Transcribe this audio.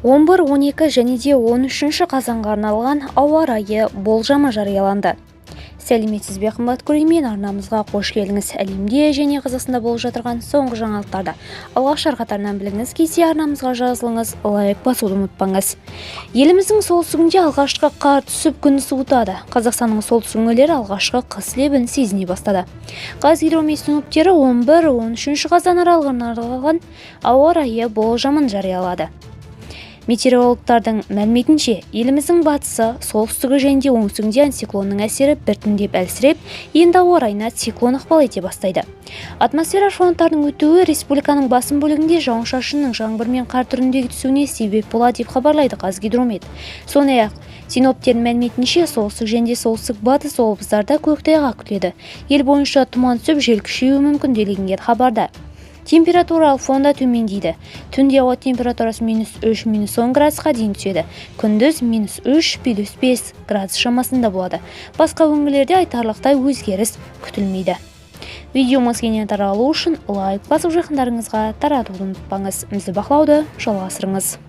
11, 12 және де 13 қазанға арналған ауа райы болжамы жарияланды. Сәлеметсіз бе қымбат көрермен, арнамызға қош келдіңіз. Әлемде және Қазақстанда болып жатырған соңғы жаңалықтарды алғашқы қатарынан біліңіз келсе, арнамызға жазылыңыз, лайк басуды ұмытпаңыз. Еліміздің солтүстігінде алғашқы қар түсіп күн суытады. Қазақстанның солтүстік өңірлері алғашқы қыс лебін сезіне бастады. Қазгидромет синоптиктері 11-13 қазан аралығына арналған ауа райы болжамын жариялады. Метеорологтардың мәліметінше, еліміздің батысы, солтүстігі және де оңтүстігінде антициклонның әсері біртіндеп әлсіреп, енді ауа райына циклон ықпал ете бастайды. Атмосфера фронттарының өтуі республиканың басым бөлігінде жауын-шашынның жаңбыр мен қар түріндегі түсуіне себеп болады деп хабарлайды Қазгидромет. Сондай-ақ, синоптиктердің мәліметінше, солтүстік және де солтүстік батыс облыстарда көктайғақ күтіледі. Ел бойынша тұман түсіп, жел күшеюі мүмкін делінген хабарда. Температуралық фонда төмендейді. Түнде ауа температурасы -3-10 градусқа дейін түседі. Күндіз -3-5 градус шамасында болады. Басқа өңірлерде айтарлықтай өзгеріс күтілмейді. Видеомыз кеңінен таралу үшін лайк басып жақындарыңызға таратуды ұмытпаңыз. Бізді бақылауды жалғастырыңыз.